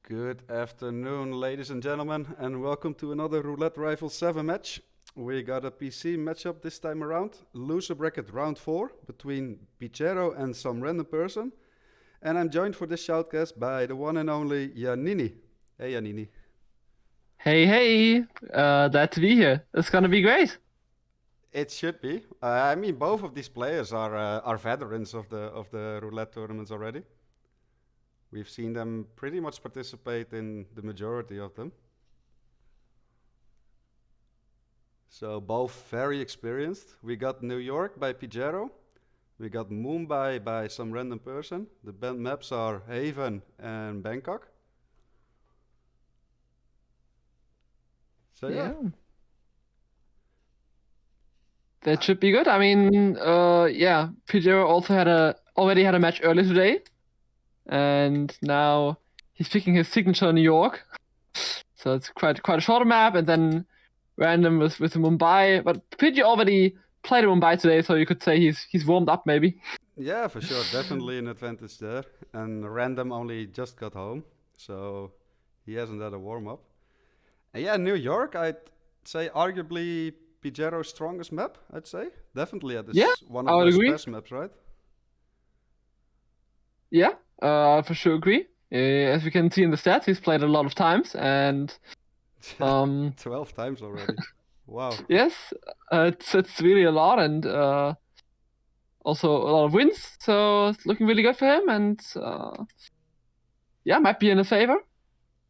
Good afternoon, ladies and gentlemen, and welcome to another Roulette Rifle 7 match. We got a PC matchup this time around, loser bracket round 4 between Pigiero and some random person. And I'm joined for this shoutcast by the one and only Yannini. Hey Yannini. Hey, glad to be here. It's gonna be great. It should be. I mean, both of these players are veterans of the roulette tournaments already. We've seen them pretty much participate in the majority of them. So both very experienced. We got New York by Pigiero. We got Mumbai by some random person. The band maps are Haven and Bangkok. So yeah. That should be good. I mean, Pigiero also already had a match earlier today, and now he's picking his signature New York. So it's quite a shorter map, and then random with Mumbai. But Pidgey already played Mumbai today, so you could say he's warmed up maybe. Yeah, for sure. Definitely an advantage there. And random only just got home, so he hasn't had a warm up. And yeah, New York, I'd say arguably Pigero's strongest map, I'd say. Definitely at this one of those best maps, right? Yeah, for sure agree. As we can see in the stats, he's played a lot of times, and 12 times already. Wow. Yes, it's really a lot, and also a lot of wins. So it's looking really good for him, and might be in his favor.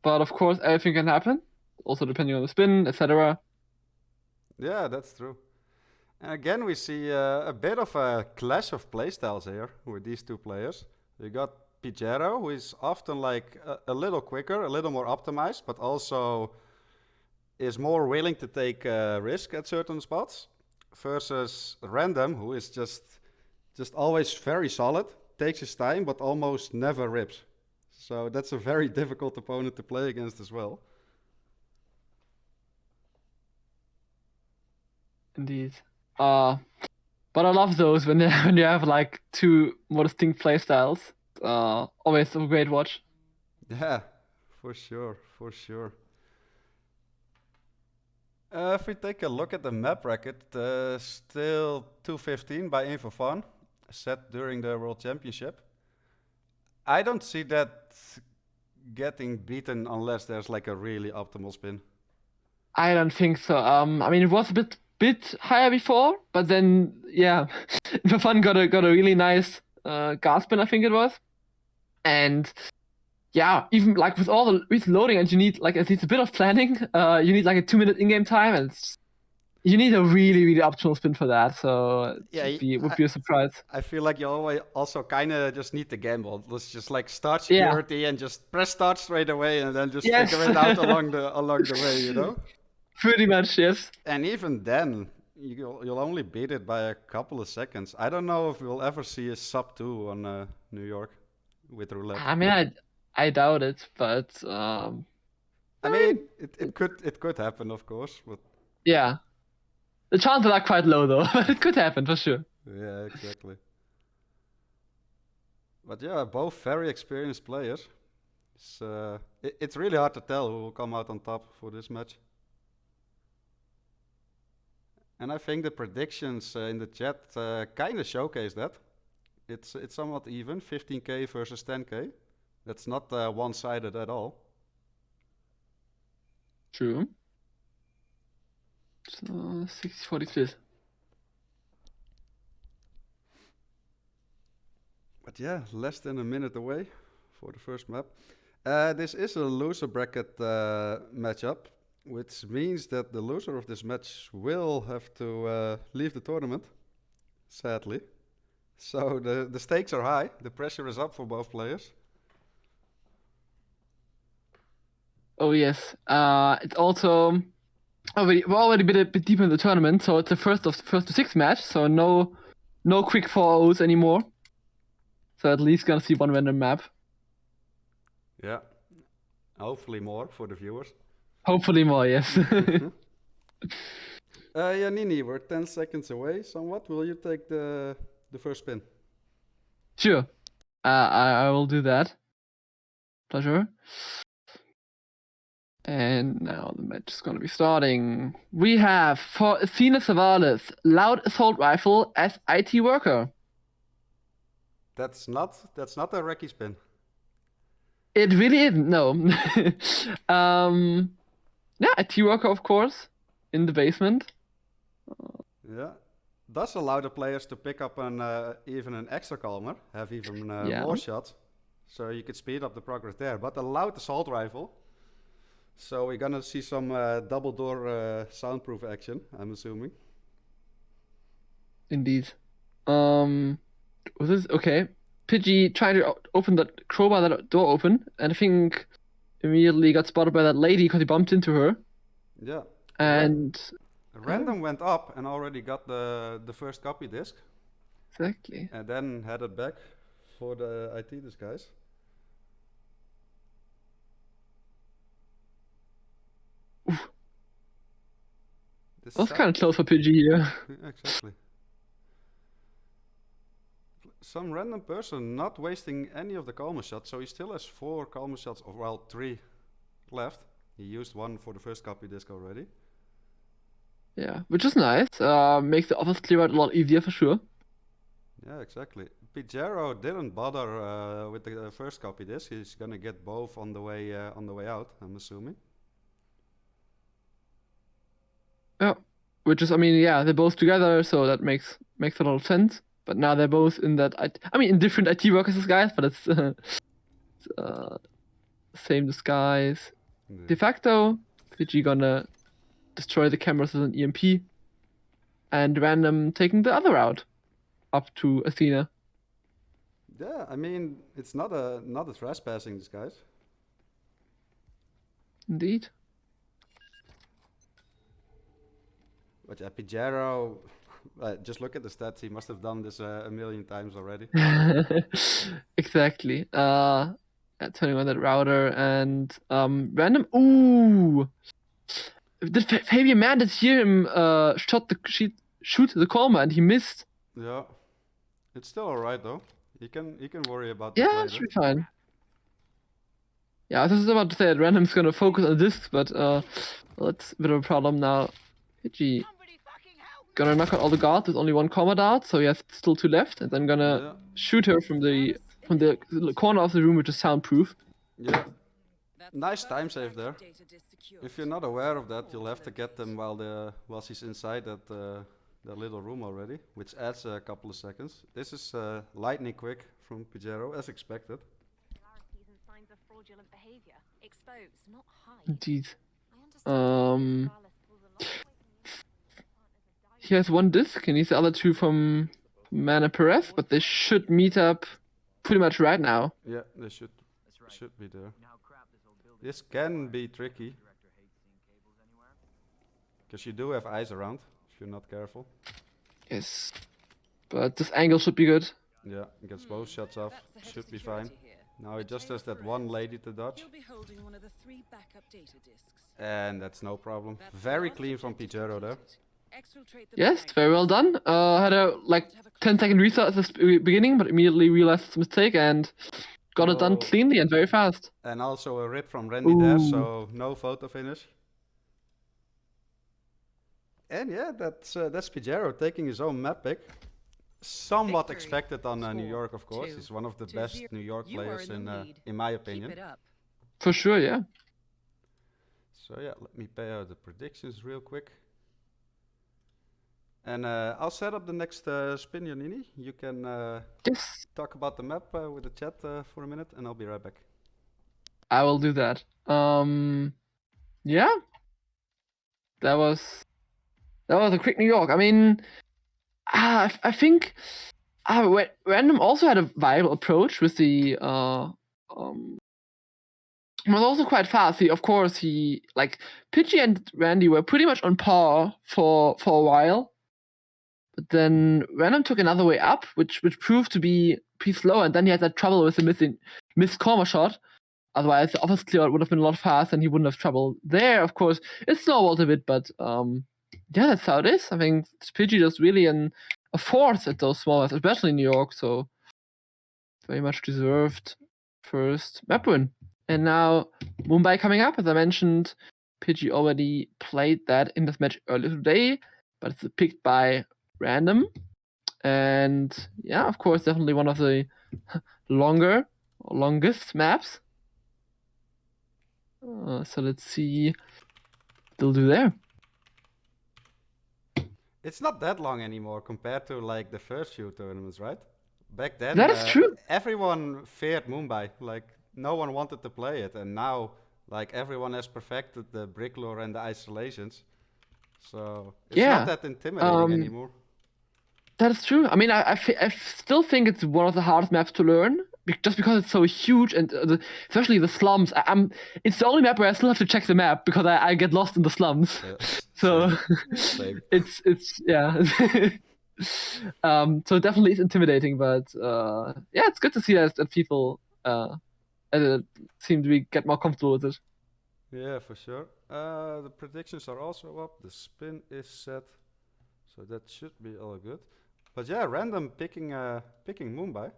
But of course, everything can happen. Also depending on the spin, etc. Yeah, that's true. And again, we see a bit of a clash of playstyles here with these two players. We got Pigiero, who is often like a little quicker, a little more optimized, but also is more willing to take risk at certain spots, versus Random, who is just always very solid, takes his time, but almost never rips. So that's a very difficult opponent to play against as well. Indeed. But I love those when you have like two more distinct playstyles. Always a great watch. Yeah, for sure. If we take a look at the map bracket, still 215 by Info Fun, set during the World Championship. I don't see that getting beaten unless there's like a really optimal spin. I don't think so. I mean, it was a bit higher before, but then Info Fun got a really nice guard spin, I think it was, and even like with loading, and you need like at least a bit of planning. You need like a 2-minute in-game time, and you need a really optimal spin for that. So it would be a surprise. I feel like you always also kind of just need to gamble. Let's just like start security and just press start straight away, and then just figure it out along the way, you know. Pretty much, yes. And even then, you'll only beat it by a couple of seconds. I don't know if we'll ever see a sub 2 on New York with roulette. I mean, I doubt it, but I mean, it could happen, of course, but yeah, the chances are quite low though, but it could happen for sure. Yeah, exactly. But yeah, both very experienced players. It's really hard to tell who will come out on top for this match. And I think the predictions in the chat kind of showcase that. It's somewhat even, 15k versus 10k. That's not one-sided at all. True. So 60-40 split. But yeah, less than a minute away for the first map. This is a loser bracket matchup, which means that the loser of this match will have to leave the tournament, sadly. So the stakes are high, the pressure is up for both players. Oh yes, it's also we're already a bit deeper in the tournament, so it's the first to 6 match, so no quick 4-0s anymore. So at least gonna see one random map. Yeah, hopefully more for the viewers. Hopefully more, yes. Yannini, we're 10 seconds away somewhat. Will you take the first spin? Sure. I will do that. Pleasure. And now the match is gonna be starting. We have for Athena Savalas, Loud Assault Rifle as IT worker. That's not a Reki spin. It really isn't, no. Yeah, IT worker, of course, in the basement. Yeah. Does allow the players to pick up even an extra calmer, have even more shots. So you could speed up the progress there. But a loud assault rifle. So we're gonna see some double door soundproof action, I'm assuming. Indeed. Was this okay? Pidgey trying to open that crowbar, that door open, and I think immediately got spotted by that lady because he bumped into her. Yeah. And Random went up and already got the first copy disc. Exactly. And then headed back for the IT disguise. Oof. That was kind of close for Pidgey here. Yeah, exactly. Some random person not wasting any of the calmer shots, so he still has 4 calmer shots, or well, 3 left. He used 1 for the first copy disc already. Yeah, which is nice. Makes the offense clear out a lot easier for sure. Yeah, exactly. Pigiero didn't bother with the first copy disc. He's gonna get both on the way out, I'm assuming. Yeah, which is, I mean, yeah, they're both together, so that makes a lot of sense. But now they're both in that, I mean, in different IT workers disguise, but it's same disguise. Yeah. De facto, Pidgey gonna destroy the cameras with an EMP, and Random taking the other route up to Athena. Yeah, I mean, it's not a trespassing disguise. Indeed. But yeah, Pigiero, just look at the stats. He must have done this a million times already. Exactly. Turning on that router and Random. Ooh! Did Fabian Mendes hear him shoot the calmer and he missed? Yeah, it's still alright though. He can worry about that later. Yeah, it should be fine. Yeah, I was just about to say that Random's gonna focus on this, but that's a bit of a problem now. Pidgey gonna knock out all the guards with only 1 combat out, so he has still 2 left, and then gonna shoot her from the corner of the room, which is soundproof. Yeah. Nice time save there. If you're not aware of that, you'll have to get them while she's inside that little room already, which adds a couple of seconds. This is lightning quick from Pigiero, as expected. Indeed. He has 1 disc, and he's the other 2 from Mana Perez, but they should meet up pretty much right now. Yeah, they should be there. This can be tricky, because you do have eyes around, if you're not careful. Yes, but this angle should be good. Yeah, gets both shots off, should be fine. Now he just has that 1 lady to dodge. And that's no problem. Very clean from Pigiero there. Yes, very well done. Had a 10-second restart at the beginning, but immediately realized it's a mistake and got it done cleanly and very fast. And also a rip from Randy there, so no photo finish. And yeah, that's Pigiero taking his own map pick. Somewhat expected on New York, of course. He's one of the best New York players in my opinion. For sure, yeah. So yeah, let me pay out the predictions real quick. And I'll set up the next spin, Yannini. You can talk about the map with the chat for a minute, and I'll be right back. I will do that. Yeah. That was a quick New York. I mean, I think Random also had a viable approach with the was also quite fast. Of course, Pidgey and Randy were pretty much on par for a while. But then Random took another way up, which proved to be pretty slow, and then he had that trouble with the missed corner shot. Otherwise, the offense clear would have been a lot faster, and he wouldn't have trouble there. Of course, it snowballed a bit, but yeah, that's how it is. I think Pidgey is really a force at those small, especially in New York. So very much deserved first map win. And now Mumbai coming up, as I mentioned. Pidgey already played that in this match earlier today, but it's picked by random. And yeah, of course, definitely one of the longest maps. So let's see what they'll do there. It's not that long anymore compared to like the first few tournaments, right? Back then, That is true. everyone feared Mumbai. Like no one wanted to play it, and now like everyone has perfected the brick lore and the isolations. So it's Yeah. not that intimidating anymore. That is true. I mean, I still think it's one of the hardest maps to learn, just because it's so huge, and especially the slums. It's the only map where I still have to check the map because I get lost in the slums. So Same. it's yeah. So it definitely is intimidating, but yeah, it's good to see that people seem to get more comfortable with it. Yeah, for sure. The predictions are also up. The spin is set, so that should be all good. But yeah, random picking Mumbai.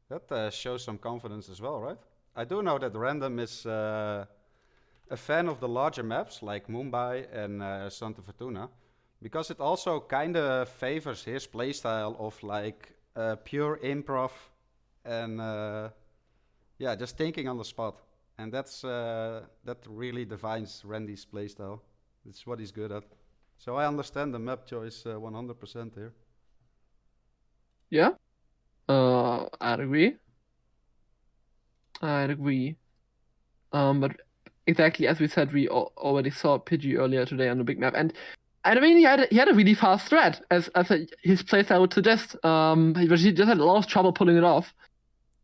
That shows some confidence as well, right? I do know that random is a fan of the larger maps like Mumbai and Santa Fortuna, because it also kind of favors his playstyle of like pure improv and yeah, just thinking on the spot. And that really defines Randy's playstyle. It's what he's good at. So I understand the map choice 100% here. Yeah, I'd agree. I'd agree. But exactly as we said, we already saw Pidgey earlier today on the big map, and I mean he had a really fast threat, as his playstyle would suggest. He just had a lot of trouble pulling it off.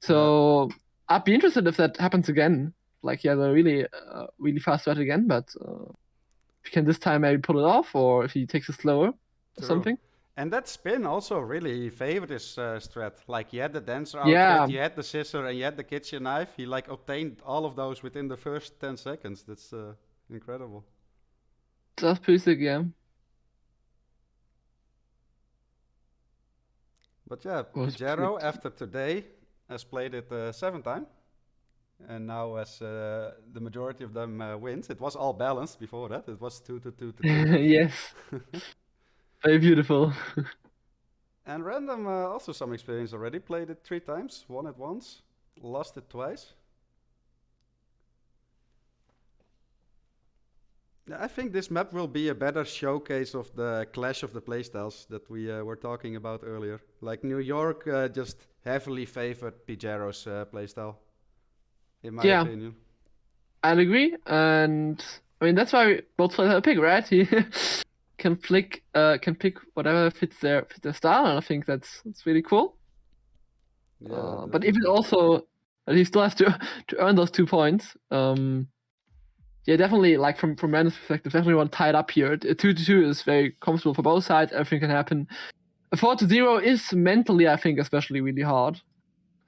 So I'd be interested if that happens again. Like he has a really fast threat again, but if he can this time maybe pull it off, or if he takes it slower or something. And that spin also really favored his strat. Like he had the dancer outfit, Yeah. he had the scissor, and he had the kitchen knife. He like obtained all of those within the first 10 seconds. That's incredible. That's pretty sick, yeah. But yeah, Pigiero after today has played it 7 times. And now as the majority of them wins, it was all balanced before that. It was 2 to 2 to 2. Yes. Very beautiful. And random also some experience already. Played it 3 times, won it once, lost it twice. I think this map will be a better showcase of the clash of the playstyles that we were talking about earlier. Like New York just heavily favored Pigero's playstyle, in my opinion. I'd agree, and I mean that's why both players have a pick, right? He can pick whatever fits their style, and I think that's really cool. Yeah, but even also, he still has to earn those 2 points. Yeah, definitely. Like from Random's perspective, definitely want to tie it up here. 2 to 2 is very comfortable for both sides. Everything can happen. A 4 to 0 is mentally, I think, especially really hard.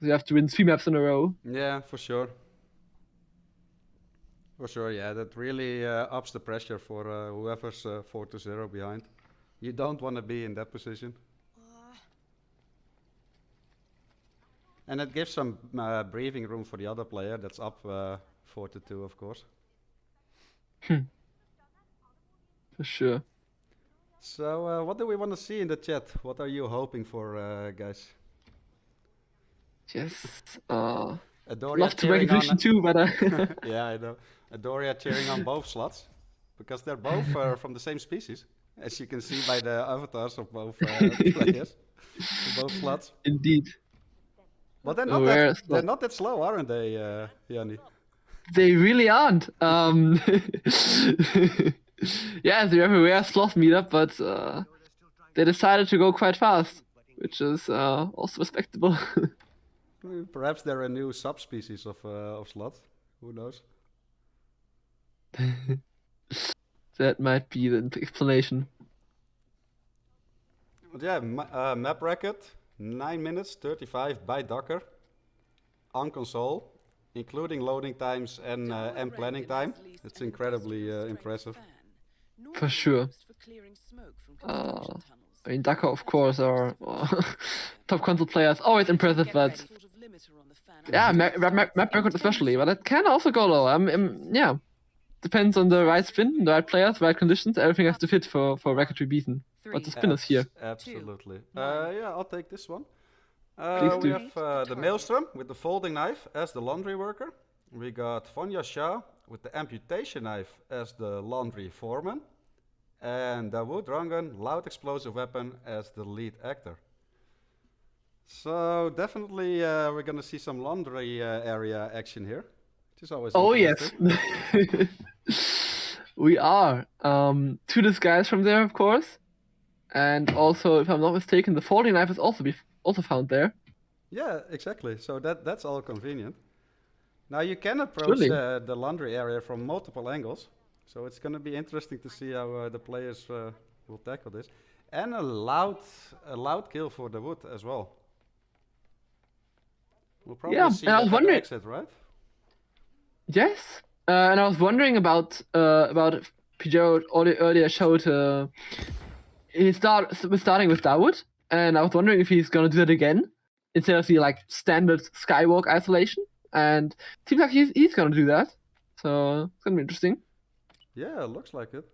You have to win 3 maps in a row. Yeah, for sure. For sure, yeah. That really ups the pressure for whoever's 4 to 0 behind. You don't want to be in that position. And it gives some breathing room for the other player that's up 4 to 2, of course. For sure. So, what do we want to see in the chat? What are you hoping for, guys? Yes. Adoria love to recognition too, but yeah, I know. Adoria cheering on both slots because they're both from the same species, as you can see by the avatars of both players, both slots. Indeed. But they're not that slow, aren't they, Yanni? They really aren't. Yeah, they're a rare sloth meetup, but they decided to go quite fast, which is also respectable. Perhaps they're a new subspecies of sloth. Who knows? That might be the explanation. But yeah, map record 9 minutes 35 by Docker on console, including loading times and planning time. It's incredibly impressive. For sure. I mean, Dakar, of course, are top console players. Always impressive, but Yeah, map record especially, but it can also go low. Yeah, depends on the right spin, the right players, the right conditions. Everything has to fit for record to be beaten. But the spin is here. Absolutely. Yeah, I'll take this one. Please We do. have the Maelstrom with the folding knife as the laundry worker. We got Vanya Shah with the amputation knife as the laundry foreman. And Dawood Rangan, loud explosive weapon, as the lead actor. So definitely we're gonna see some laundry area action here, which is always interesting. Yes. We are. Two disguises from there, of course. And also, if I'm not mistaken, the folding knife is also found there. Yeah, exactly. So that's all convenient. Now you can approach the laundry area from multiple angles. So it's gonna be interesting to see how the players will tackle this. And a loud kill for the wood as well. We'll probably see that at the exit, right? Yes. And I was wondering about Pigiero earlier showed starting with Dawood, and I was wondering if he's gonna do that again instead of the like standard skywalk isolation. And it seems like he's gonna do that. So it's gonna be interesting. Yeah, looks like it.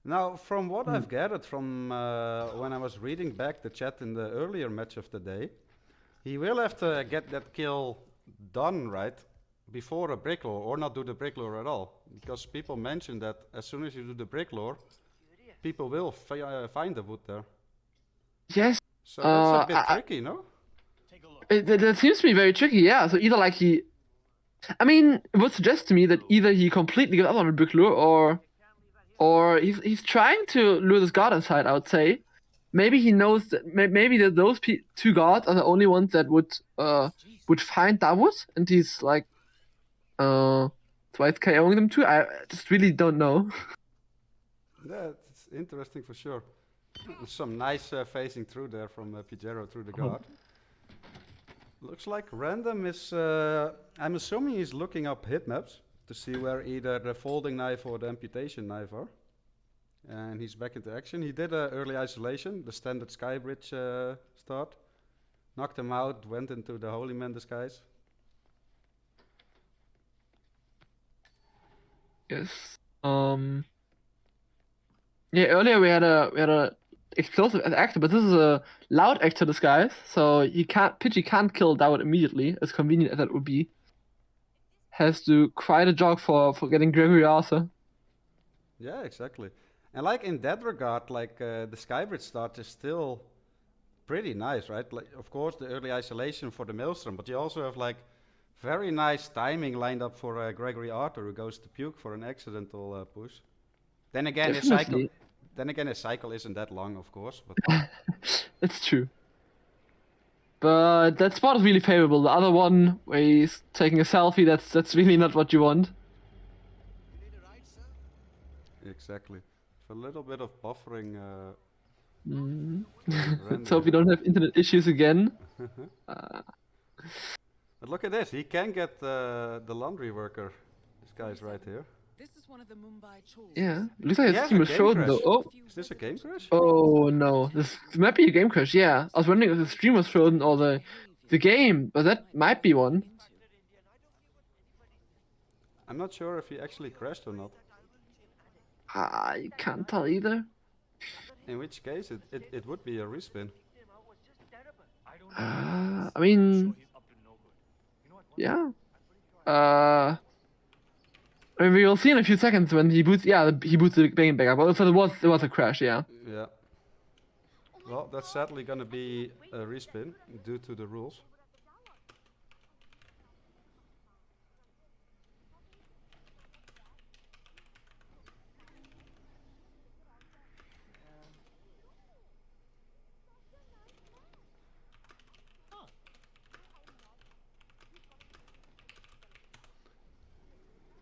Now, from what I've gathered from when I was reading back the chat in the earlier match of the day, he will have to get that kill done right before a brick lore, or not do the brick lore at all. Because people mentioned that as soon as you do the brick lore, people will find the wood there. Yes. So that's a bit tricky, no? That seems to be very tricky, yeah. So either like it would suggest to me that either he completely gives up on the brick lure, or he's trying to lure this guard inside, I would say. Maybe he knows that maybe that those two guards are the only ones that would find Dawood, and he's like twice KOing them too. I just really don't know. Yeah, it's interesting for sure. Some nice phasing through there from Pigiero through the guard. Looks like Random is, I'm assuming he's looking up hit maps to see where either the folding knife or the amputation knife are. And he's back into action. He did early isolation, the standard Skybridge start. Knocked him out, went into the Holy Man disguise. Yes. Yeah, earlier we had a explosive actor, but this is a loud actor disguise, so Pidgey can't kill Dawood immediately, as convenient as that would be. Has to quite a jog for getting Gregory Arthur. Yeah, exactly. And like in that regard, like the Skybridge start is still pretty nice, right? Like, of course, the early isolation for the Maelstrom, but you also have like very nice timing lined up for Gregory Arthur, who goes to puke for an accidental push. Then again, his cycle isn't that long, of course. But That's true. But that spot is really favorable. The other one, where he's taking a selfie, that's really not what you want. Exactly. A little bit of buffering. Let's hope we don't have internet issues again. But look at this. He can get the laundry worker. This guy's right here. This is one of the Mumbai chores. Yeah, looks like his team was frozen though. Oh. Is this a game crash? Oh no, this might be a game crash. Yeah, I was wondering if the stream was frozen or the game, but that might be one. I'm not sure if he actually crashed or not. I can't tell either. In which case, it would be a respin. I mean, yeah. I mean, we will see in a few seconds when he boots. Yeah, he boots the game back up. Well, so it was a crash. Yeah. Yeah. Well, that's sadly gonna be a respin due to the rules.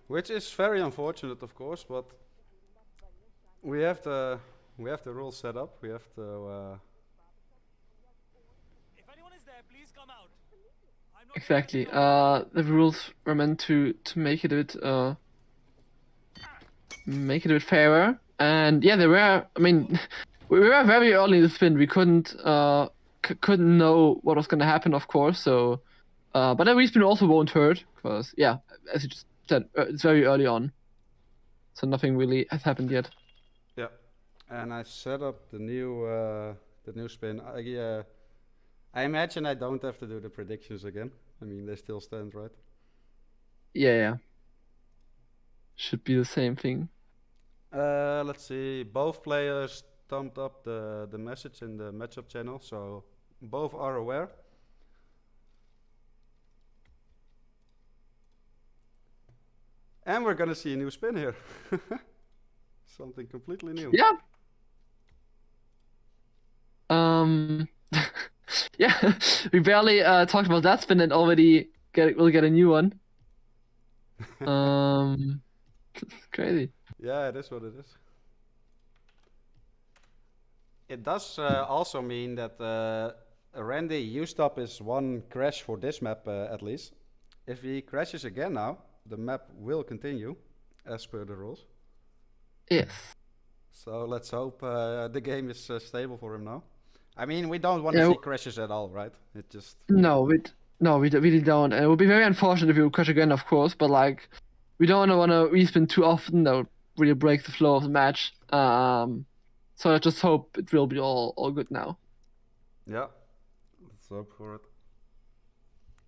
Which is very unfortunate, of course, but we have the rules set up. We have to. If anyone is there, please come out. Exactly. The rules were meant to make it a bit fairer, and yeah, they were. I mean, we were very early in the spin. We couldn't know what was gonna happen, of course. So, but the respin also won't hurt because as you just said, it's very early on, so nothing really has happened yet. Yeah, and I set up the new spin. I imagine I don't have to do the predictions again. I mean, they still stand, right? Yeah. Should be the same thing. Let's see. Both players thumbed up the message in the matchup channel, so both are aware. And we're gonna see a new spin here. Something completely new. Yeah. Yeah, we barely talked about that spin and already we'll get a new one. Crazy. Yeah, it is what it is. It does also mean that Randy used up his one crash for this map at least. If he crashes again now, the map will continue as per the rules. Yes. So let's hope the game is stable for him now. I mean, we don't want to see crashes at all, right? It just... No, we really don't. And it would be very unfortunate if we would crash again, of course, but like, we don't want to respin too often. That would really break the flow of the match. So I just hope it will be all good now. Yeah, let's hope for it.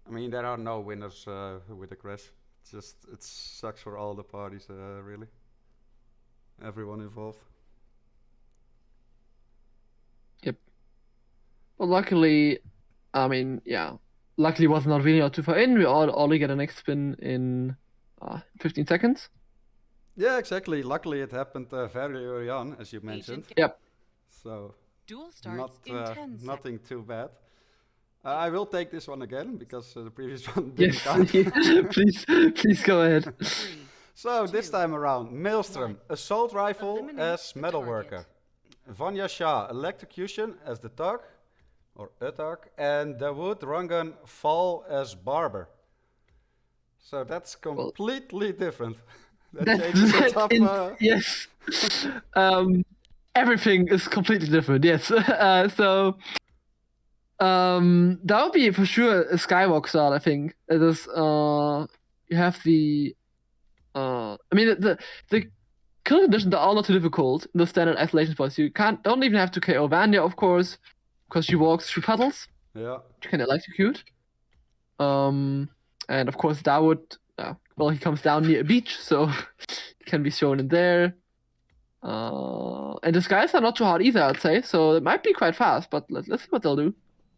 I mean, there are no winners with a crash. It sucks for all the parties, really. Everyone involved. Yep. Well, luckily, I mean, yeah. Luckily, it was not really too far in. We only get a next spin in 15 seconds. Yeah, exactly. Luckily, it happened very early on, as you mentioned. Yep. So, Duel starts in 10 nothing too bad. I will take this one again because the previous one didn't Yes, count. please go ahead. So this time around, Maelstrom, assault rifle as metalworker, Vanya Shah, electrocution as the Tug, or a Tug, and Dawood Rangan Fall as barber. So that's completely different. That changes it up. Yes. Everything is completely different. Yes. So. That would be for sure a Skywalk style, I think. It is you have the I mean the kill conditions are all not too difficult in the standard isolation spots. You don't even have to KO Vanya, of course, because she walks through puddles. Yeah. You can electrocute. And of course Dawood he comes down near a beach, so he can be shown in there. And the skies are not too hard either, I'd say, so it might be quite fast, but let's see what they'll do.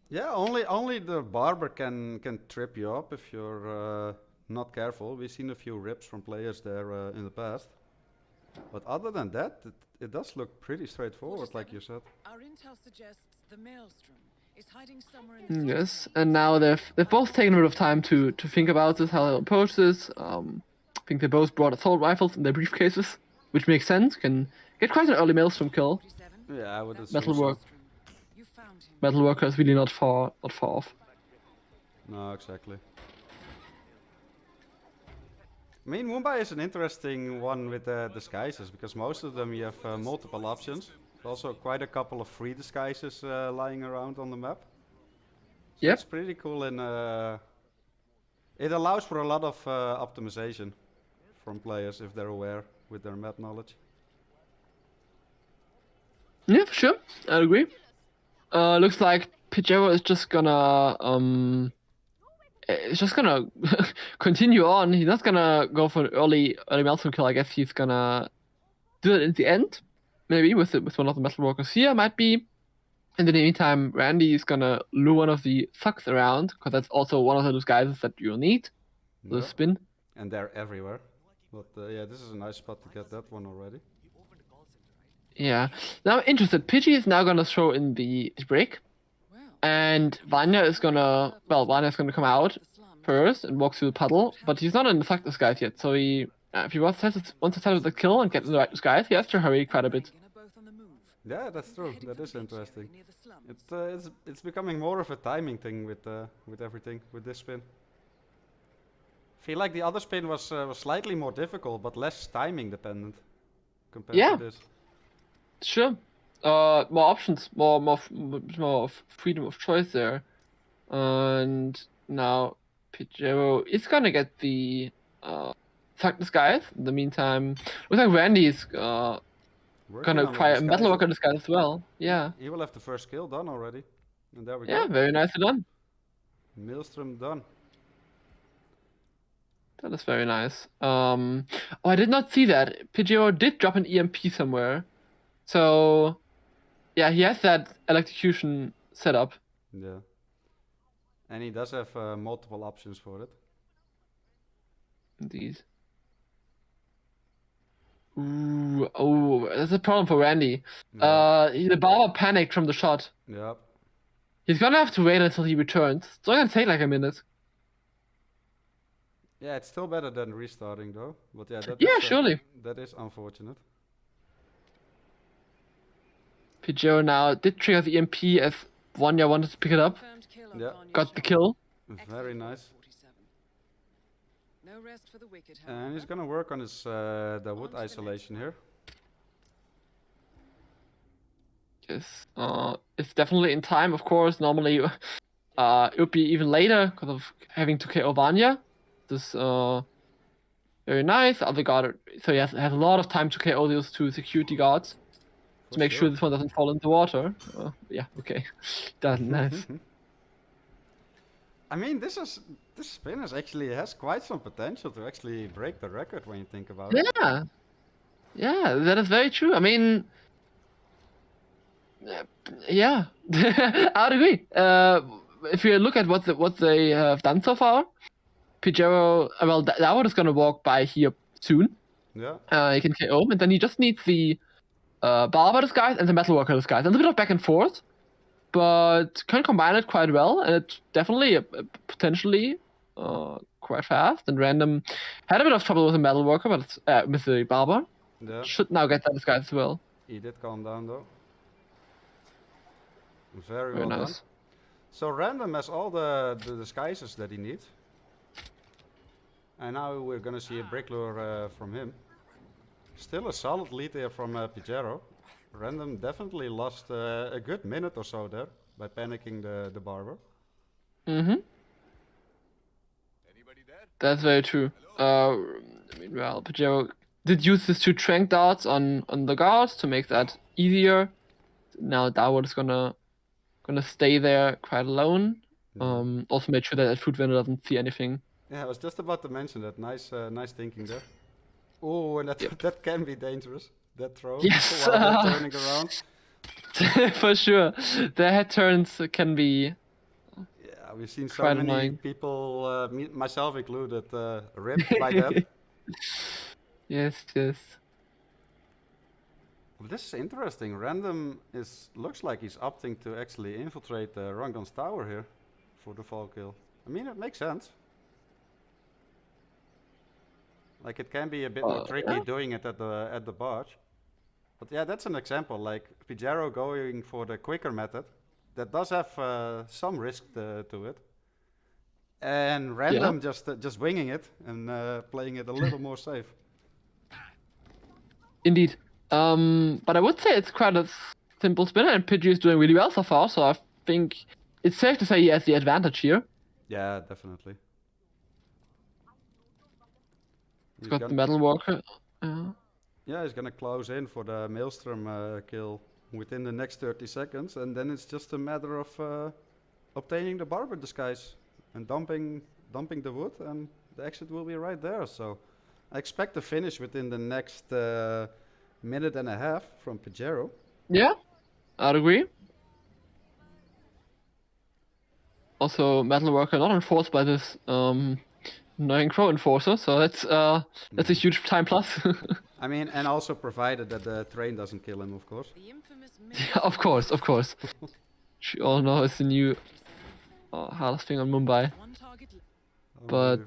Yeah, only the barber can trip you up if you're not careful. We've seen a few rips from players there in the past. But other than that, it does look pretty straightforward, like you said. Our intel suggests the Maelstrom is hiding somewhere in the Yes, and now they've both taken a bit of time to think about this, how they'll approach this. I think they both brought assault rifles in their briefcases, which makes sense. Can get quite an early Maelstrom kill. Yeah, I would assume Metalwork. so. Metalworker is really not far off. No, exactly. I mean, Mumbai is an interesting one with disguises, because most of them you have multiple options. There's also quite a couple of free disguises lying around on the map. So Yep. it's pretty cool, and it allows for a lot of optimization from players if they're aware with their map knowledge. Yeah, for sure. I'd agree. Looks like Pigiero is just gonna continue on. He's not gonna go for an early Maelstrom kill. I guess he's gonna do it in the end, maybe with one of the metalworkers here. Might be. In the meantime, Randy is gonna lure one of the thugs around, because that's also one of the disguises that you'll need. The spin. And they're everywhere. But yeah, this is a nice spot to get that one already. Yeah. Now I'm interested. Pidgey is now gonna throw in the break. And Vanya is gonna come out first and walk through the puddle, but he's not in the thug disguise yet, so if he wants to settle the kill and get in the right disguise, he has to hurry quite a bit. Yeah, that's true. That is interesting. It's becoming more of a timing thing with everything, with this spin. I feel like the other spin was slightly more difficult, but less timing dependent compared to this. Sure. more options, more of freedom of choice there. And now Pigiero is gonna get the Fuck Disguise. In the meantime, looks like Randy's gonna Working on the acquire a disguise. Metalworker Disguise as well. Yeah. He will have the first skill done already. And there we Yeah, go. very nicely done. Maelstrom done. That is very nice. Oh, I did not see that. Pigiero did drop an EMP somewhere. So, yeah, he has that electrocution set up. Yeah. And he does have multiple options for it. Indeed. Ooh, oh, that's a problem for Randy. Yeah. The barber panicked from the shot. Yep. He's gonna have to wait until he returns. It's only gonna take like a minute. Yeah, it's still better than restarting though. But yeah, Yeah, surely. That is unfortunate. Pigiero now did trigger the EMP as Vanya wanted to pick it up. Confirmed kill on Yeah. Vanya's Got the shot. kill. Very Excellent nice. 47. No rest for the wicked, And he's however. gonna work on his the wood On to the next isolation one. here. Yes. It's definitely in time, of course. Normally, it would be even later because of having to KO Vanya. This very nice. Other guard, so he has a lot of time to KO those two security guards to make sure this one doesn't fall into water. Yeah, okay. That's nice. I mean, this spinners actually has quite some potential to actually break the record when you think about it. Yeah, yeah, that is very true. I mean, yeah, I would agree. If you look at what they have done so far, Pigiero, well, Dawud is gonna walk by here soon. Yeah. He can KO him, and then he just needs the Barber disguise and the Metalworker disguise. And a bit of back and forth, but can combine it quite well, and it's definitely potentially quite fast. And Random had a bit of trouble with the Metalworker, but with the Barber. Yeah. Should now get that disguise as well. He did calm down though. Very Very well nice. done. So Random has all the disguises that he needs. And now we're gonna see a brick lure from him. Still a solid lead here from Pigiero. Random definitely lost a good minute or so there by panicking the barber. Mm-hmm. That's very true. I mean, well, Pigiero did use his two trank darts on the guards to make that easier. Now Dawood is gonna stay there quite alone. Also made sure that food vendor doesn't see anything. Yeah, I was just about to mention that. Nice thinking there. Oh, and that can be dangerous. That throw. Yes. While they're turning around. For sure, the head turns can be. Yeah, we've seen so quite many annoying. people, myself included, ripped by that. Yes. Well, this is interesting. Random looks like he's opting to actually infiltrate the Rangon's tower here for the fall kill. I mean, it makes sense. Like it can be a bit more tricky Yeah. doing it at the barge. But yeah, that's an example. Like Pigiero going for the quicker method, that does have some risk to it. And Random just winging it and playing it a little more safe. Indeed. But I would say it's quite a simple spinner, and Pidgey is doing really well so far. So I think it's safe to say he has the advantage here. Yeah, definitely. He's got the Metalworker. Yeah, he's gonna close in for the Maelstrom kill within the next 30 seconds, and then it's just a matter of obtaining the barber disguise and dumping the wood, and the exit will be right there. So I expect a finish within the next minute and a half from Pigiero. Yeah, I'd agree. Also, Metalworker not enforced by this annoying Crow Enforcer, so that's a huge time plus. I mean, and also provided that the train doesn't kill him, of course. The infamous Yeah, of course. Which you all know is the new hardest thing on Mumbai. one target But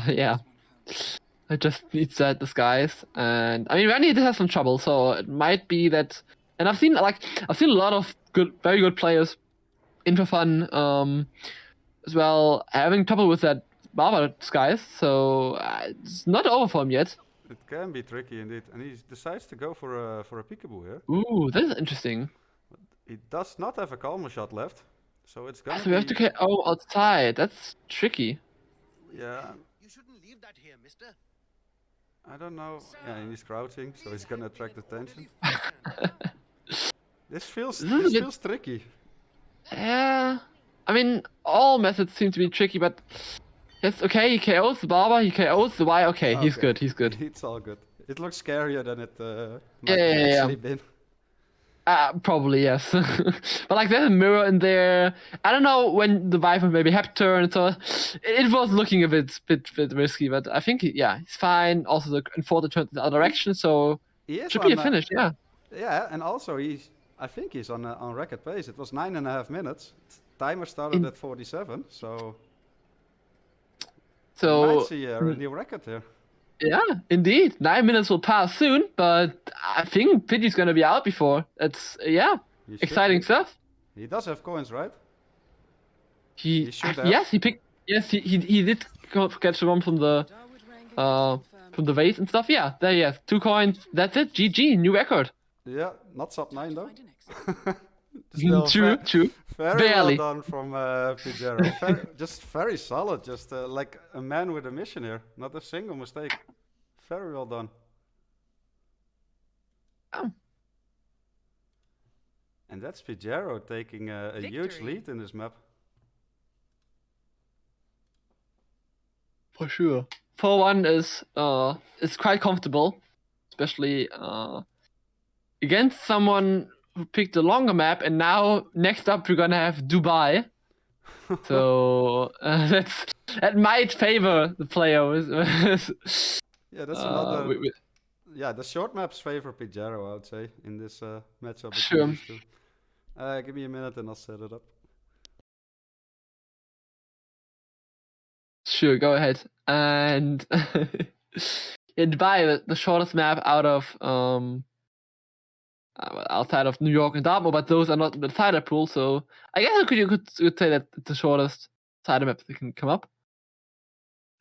yeah, I just need that disguise, and I mean Randy did have some trouble, so it might be that. And I've seen a lot of very good players in for fun as well having trouble with that Barber disguise, so it's not over for him yet. It can be tricky indeed, and he decides to go for a peekaboo here. Ooh, that's interesting. He does not have a calmer shot left, so it's gonna So we have to be KO outside. That's tricky. yeah. You shouldn't leave that here, mister. I don't know. Yeah, he's crouching, so he's gonna attract attention. This feels This is a this bit- feels tricky. Yeah. I mean, all methods seem to be tricky, but it's okay. He KOs the Barber, he KOs the Y. Okay, he's Okay. good. He's good. It's all good. It looks scarier than it might Yeah, have yeah, yeah. actually been. Probably yes. But like, there's a mirror in there. I don't know when the Viper maybe have turned, so it was looking a bit risky. But I think he's fine. Also, the enforcer turned in the other direction, so He is should be a on, finish. Yeah. Yeah, and also I think he's on record pace. It was 9.5 minutes. Timer started at 47, so we So might see a new record here. yeah, indeed, 9 minutes will pass soon, but I think Pidgey's gonna be out before. It's He should exciting be. stuff. He does have coins, right? He He should have. yes, he picked. Yes, he did catch the one from the Darwood Rankin confirmed. from the vase and stuff. Yeah, there he has 2 coins. That's it. GG, new record. Yeah, not sub 9 though. Find an exit. Still True. Very Barely. well done from Pigiero. Just very solid. Just like a man with a mission here. Not a single mistake. Very well done. Oh. And that's Pigiero taking a huge Victory. lead in this map. For sure. 4-1 is quite comfortable, especially against someone who picked a longer map, and now next up we're gonna have Dubai. So that might favor the player. Yeah, that's another. with- Yeah, the short maps favor Pigiero, I would say, in this matchup between Sure. these two. Give me a minute and I'll set it up. Sure, go ahead. And in Dubai, the shortest map out of outside of New York and Dartmoor, but those are not in the cider pool, so I guess you could say that it's the shortest cider map that can come up.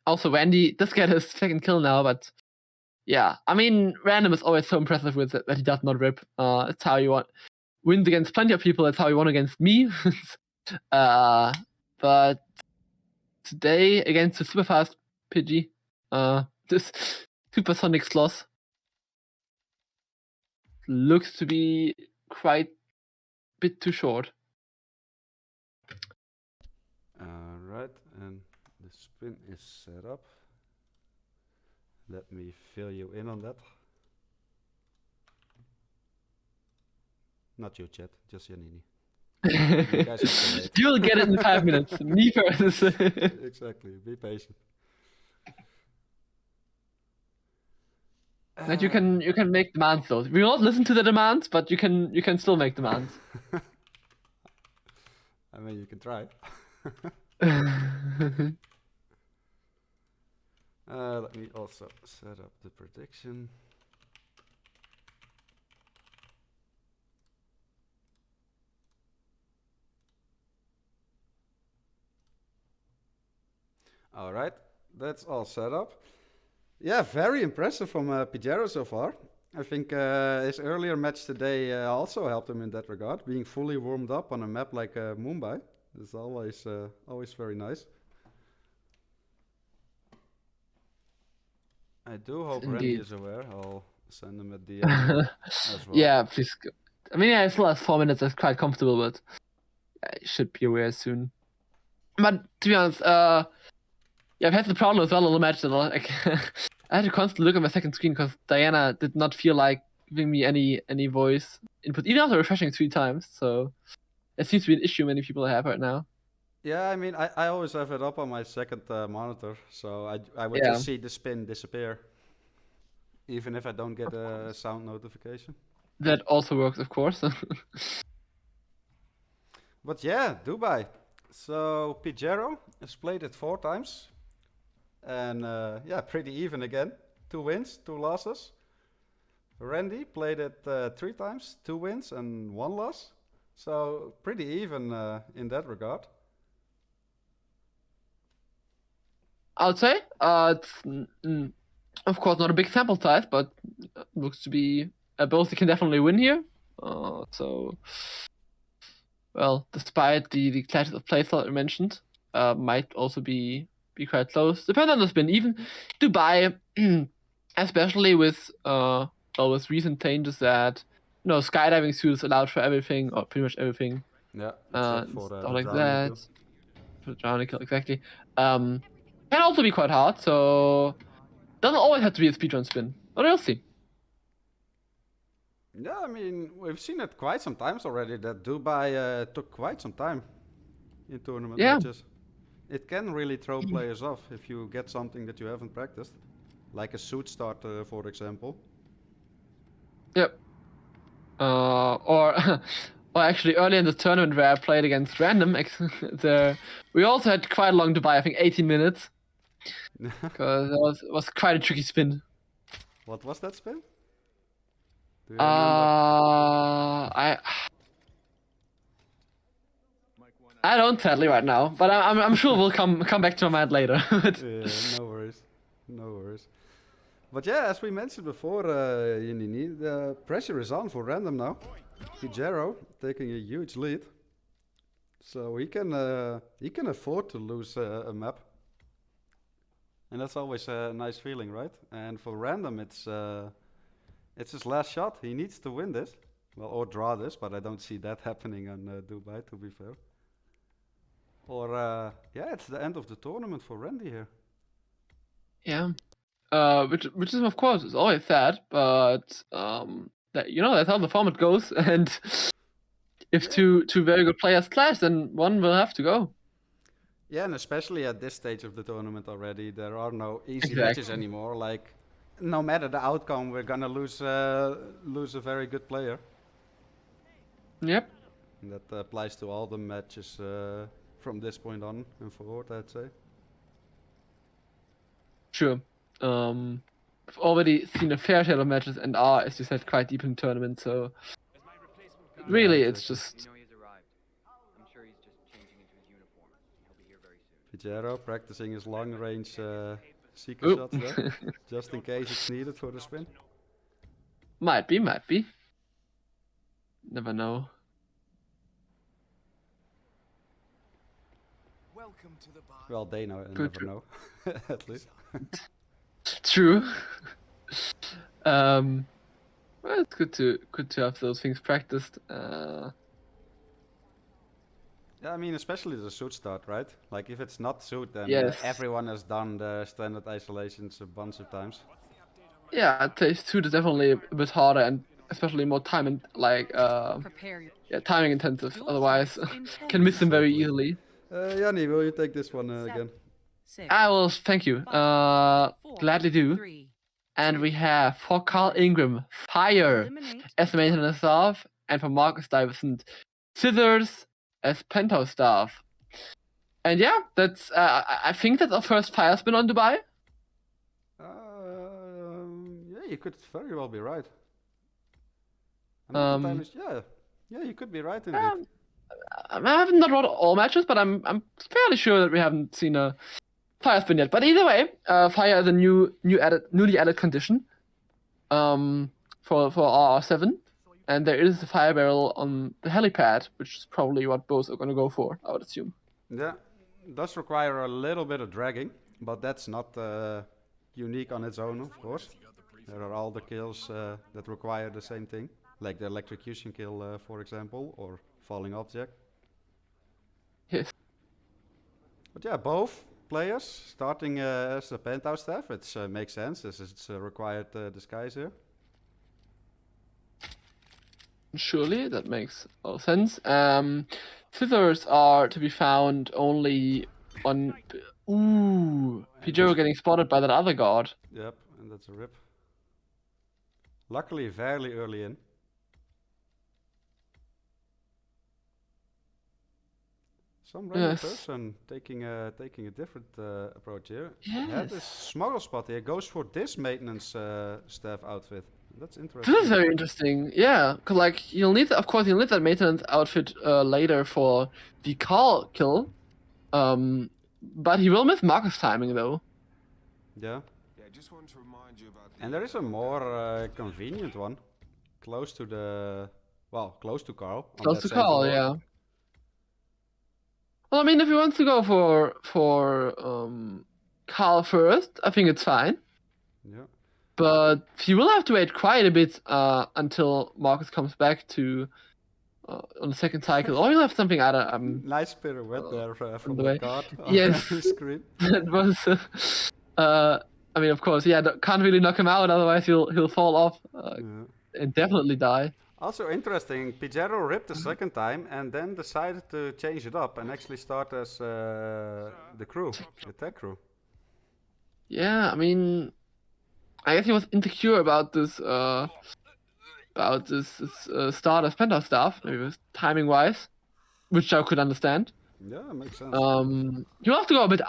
Also, Randy does get his second kill now, but yeah, I mean, Random is always so impressive with it that he does not rip. It's how you want wins against plenty of people. That's how he won against me. But today against the super fast Pidgey, this supersonic sloth looks to be quite a bit too short. Right, and the spin is set up. Let me fill you in on that. Not you, chat, just Yannini. You guys have to wait. You'll get it in 5 minutes. Me first. Exactly, be patient. Like you can make demands though. We will not listen to the demands, but you can still make demands. I mean, you can try. Let me also set up the prediction. All right, that's all set up. Yeah, very impressive from Pigiero so far. I think his earlier match today also helped him in that regard, being fully warmed up on a map like Mumbai. It's always very nice. I do hope Randy Indeed. is aware. I'll send him a DM as well. Yeah, please. I mean, yeah, it's the last 4 minutes. That's quite comfortable, but I should be aware soon. But to be honest, yeah, I've had the problem as well in the match. That like, I had to constantly look at my second screen because Diana did not feel like giving me any voice input, even after refreshing 3 times. So it seems to be an issue many people have right now. Yeah, I mean, I always have it up on my second monitor, so I would Yeah. just see the spin disappear, even if I don't get a sound notification. That also works, of course. But yeah, Dubai. So Pigiero has played it 4 times, and yeah, pretty even again. 2 wins, 2 losses. Randy played it 3 times, 2 wins and 1 loss. So pretty even in that regard. I would say it's Of course, not a big sample size, but looks to be both can definitely win here. So, well, despite the clashes of playstyle you mentioned, might also be quite close. Depends on the spin. Even Dubai, especially with recent changes that skydiving suits allowed for everything or pretty much everything. Yeah, except for Stuff the like drowning that. kill. For the drowning kill, exactly. Can also be quite hard. So doesn't always have to be a speedrun spin. But we'll see. Yeah, I mean, we've seen it quite some times already that Dubai took quite some time in tournament Yeah. matches. It can really throw players off if you get something that you haven't practiced, like a suit start, for example. Yep. Or actually early in the tournament where I played against random, we also had quite a long Dubai, I think 18 minutes. Because it was quite a tricky spin. What was that spin? Do you remember? I don't sadly right now, but I'm sure we'll come back to my mind later. Yeah, no worries. No worries. But yeah, as we mentioned before, Yannini, the pressure is on for random now. Pigiero taking a huge lead. So he can afford to lose a map. And that's always a nice feeling, right? And for random, it's his last shot. He needs to win this. Well, or draw this, but I don't see that happening on Dubai, to be fair. Or, yeah, it's the end of the tournament for Randy here. Yeah. Which is of course is always sad, but that's how the format goes, and if two very good players clash, then one will have to go. Yeah, and especially at this stage of the tournament already, there are no easy Exactly. matches anymore. Like, no matter the outcome, we're gonna lose a very good player. Yep. And that applies to all the matches from this point on and forward, I'd say. Sure. I've already seen a fair share of matches and are, as you said, quite deep in the tournament, so really it's just You know he's arrived. I'm sure he's just changing into his uniform. He'll be here very soon. Pigiero practicing his long range seeker shots there, just in case it's needed for the spin. Might be. Never know. Welcome to the bar. Well, they know, Good. never know, at least. True. Well, it's good to have those things practiced. Yeah, I mean, especially the suit start, right? Like, if it's not suit, then Yes. everyone has done the standard isolations a bunch of times. Yeah, taste suit is definitely a bit harder and especially more time and Prepare your timing intensive. Your Otherwise, sights in can miss them very Exactly. easily. Yanni, will you take this one again? 6, I will. Thank you. 4, Gladly do. 3. And we have for Carl Ingram, Fire Eliminate as maintenance staff, and for Marcus Stuyvesant, Scissors as penthouse staff. And yeah, that's I think that's our first Fire spin on Dubai. Yeah, you could very well be right. I'm not entirely yeah, you could be right indeed. I haven't not watched all matches, but I'm fairly sure that we haven't seen a Fire spin yet. But either way, Fire is a newly added condition for RR7, and there is a fire barrel on the helipad, which is probably what both are going to go for, I would assume. Yeah, does require a little bit of dragging, but that's not unique on its own, of course. There are all the kills that require the same thing, like the electrocution kill, for example, or falling object. Yes. But yeah, both players starting as a penthouse staff, it makes sense, as it's a required disguise here. Surely, that makes all sense. Scissors are to be found only on... Ooh, Pigiero getting spotted by that other guard. Yep, and that's a rip. Luckily, fairly early in. Some random Yes. person taking a different approach here. Yes. Yeah, this smuggle spot here goes for this maintenance staff outfit. That's This interesting. is very interesting. Yeah, because like you'll need that maintenance outfit later for the Carl kill. But he will miss Marcus timing though. Yeah. just want to remind you about And there is a more convenient one, close to Carl. on Close that to same call, floor. yeah. Well, I mean, if he wants to go for Carl first, I think it's fine. Yeah. But he will have to wait quite a bit until Marcus comes back to on the second cycle, or he'll have something other. Nice pirouette there from the the way. card on Yes. the screen. That was. I mean, of course, yeah, can't really knock him out, otherwise he'll fall off Yeah. and definitely die. Also interesting, Pigiero ripped the second time and then decided to change it up and actually start as the crew, the tech crew. Yeah, I mean, I guess he was insecure about this start of Penta stuff, maybe it was timing wise, which I could understand. Yeah, makes sense. You have to go a bit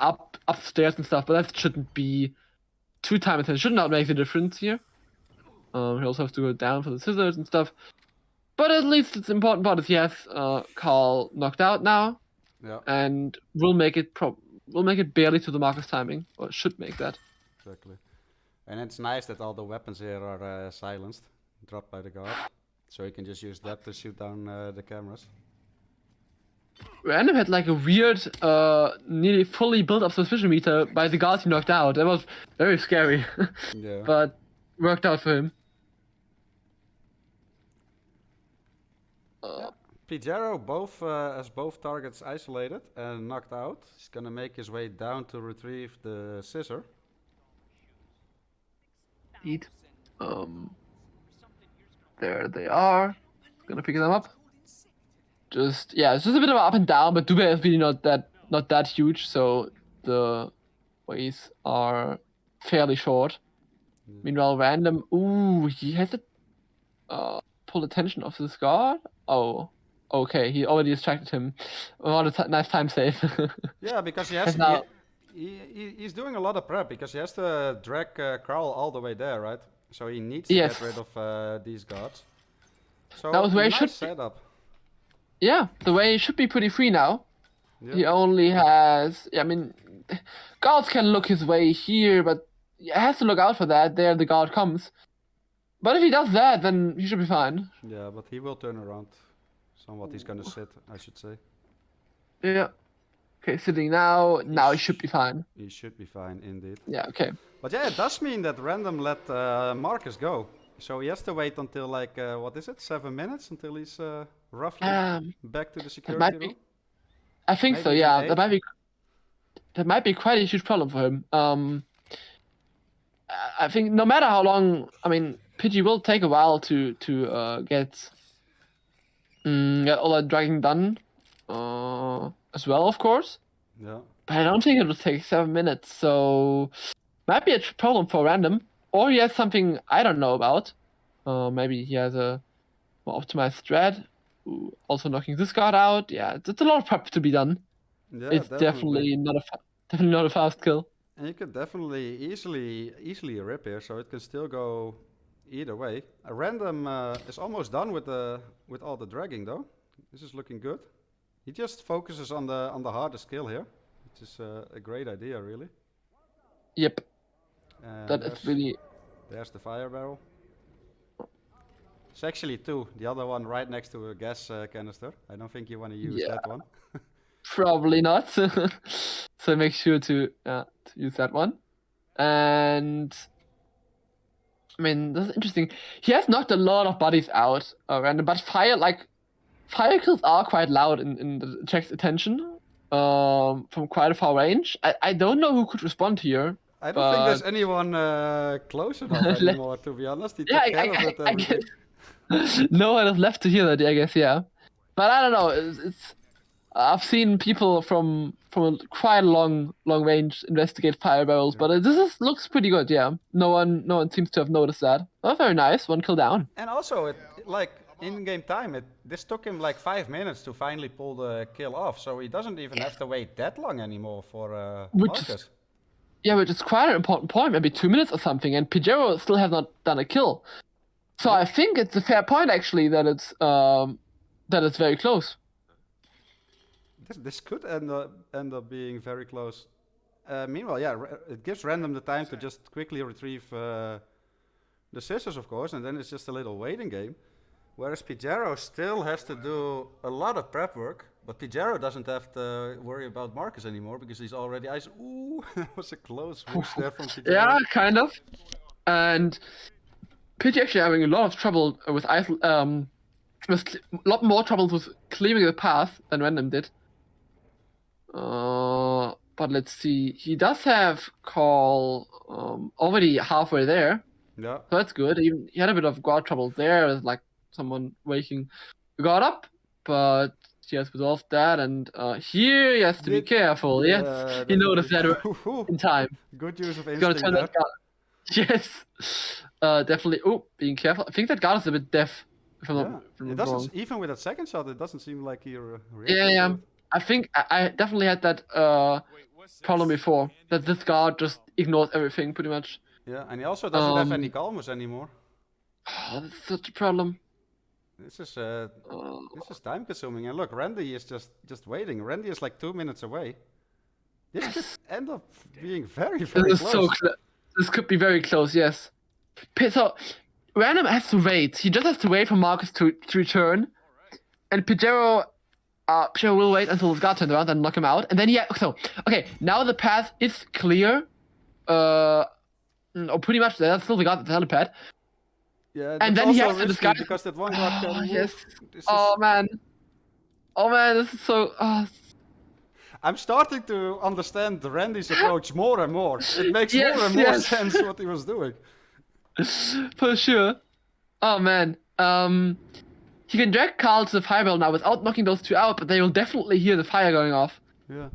upstairs and stuff, but that shouldn't be too time intensive. Should not make the difference here. He also has to go down for the scissors and stuff. But at least it's important part is he has Carl knocked out now, Yeah, and will make it barely to the Marcus timing, or should make that. exactly. And it's nice that all the weapons here are silenced, dropped by the guard, so you can just use that to shoot down the cameras. Random had like a weird, nearly fully built up suspicion meter by the guards he knocked out. That was very scary, Yeah. but worked out for him. Pigiero has both targets isolated and knocked out. He's gonna make his way down to retrieve the scissor. Eat. There they are. Gonna pick them up. It's just a bit of up and down, but Dube is really not that huge, so the ways are fairly short. Meanwhile, Random, he has to pull attention of this guard. Oh, okay, he already distracted him. What a nice time save. Yeah, because he has now- he's doing a lot of prep because he has to drag Carl all the way there, right? So he needs to Yes. get rid of these guards. So That was where he nice should be. setup. Yeah, the way should be pretty free now. Yeah. He only has. I mean, guards can look his way here, but he has to look out for that. There, the guard comes. But if he does that, then he should be fine. Yeah, but he will turn around. Somewhat he's gonna sit, I should say. Yeah. Okay, sitting now. Now he should be fine. He should be fine indeed. Yeah. Okay. But yeah, it does mean that Random let Marcus go. So he has to wait until like, what is it, 7 minutes until he's roughly back to the That security might be. room? I think so. Maybe Yeah. even That might be quite a huge problem for him. I think no matter how long, I mean, Pidgey will take a while to get all that dragging done, as well, of course. Yeah. But I don't think it will take 7 minutes, so might be a problem for Random, or he has something I don't know about. Maybe he has a more optimized strat. Also knocking this guard out. Yeah, it's a lot of prep to be done. Yeah, It's definitely not a fast kill. And you could definitely easily rip here, so it can still go either way. A Random is almost done with all the dragging though. This is looking good. He just focuses on the hardest kill here, which is a great idea really. Yep, And that is really. there's the fire barrel. It's actually two. The other one right next to a gas canister. I don't think you want to use that one. Probably not. So make sure to use that one. And I mean, that's interesting. He has knocked a lot of bodies out, Random, but fire kills are quite loud in the attracts attention from quite a far range. I don't know who could respond here. I don't think there's anyone close enough anymore, to be honest. He took Yeah, care of it I everything. guess no one is left to hear that. I guess, yeah. But I don't know. It's I've seen people from a quite long range investigate fire barrels, but looks pretty good. Yeah, no one seems to have noticed that. Oh, very nice. One kill down. And also, it like in game time, this took him like 5 minutes to finally pull the kill off. So he doesn't even have to wait that long anymore for Marcus. Which is quite an important point. Maybe 2 minutes or something, and Pigiero still has not done a kill. So I think it's a fair point actually that it's very close. This could end up being very close. meanwhile, yeah, it gives random the time to just quickly retrieve the scissors, of course, and then it's just a little waiting game. Whereas Pigiero still has to do a lot of prep work, but Pigiero doesn't have to worry about Marcus anymore because he's already ice. Ooh, that was a close whoosh there from Pigiero. Yeah, kind of. And Pidgey actually having a lot of trouble with a lot more troubles with clearing the path than Random did. But let's see. He does have Call already halfway there. Yeah. So that's good. He had a bit of guard trouble there, as like someone waking the guard up, but he has resolved that, and here he has to be careful. Yes, he noticed that in time. Good use of He's gonna instinct turn there. that guard. Yes, definitely. Oh, being careful. I think that guard is a bit deaf. If I'm Yeah. not, if I'm It not doesn't wrong. even with that second shot. It doesn't seem like he reacted Yeah. to it. I think I definitely had that problem before. That this guard just ignores everything pretty much. Yeah, and he also doesn't have any calmers anymore. Oh, that's such a problem. This is time consuming. And look, Randy is just waiting. Randy is like 2 minutes away. This could end up being very, very This is close. this could be very close, yes. So, Random has to wait. He just has to wait for Marcus to return. And Pigiero will wait until his guard turns around and knock him out. And then okay, now the path is clear. Pretty much that's still the guard at the helipad. Yeah, And that's then he also has to risky disguise. because that one guard can move. Yes. This Oh is- man, this is so. I'm starting to understand Randy's approach more and more. It makes Yes, more and more yes. sense what he was doing. For sure. Oh man. He can drag Carl to the fireball now without knocking those two out, but they will definitely hear the fire going off. Yeah.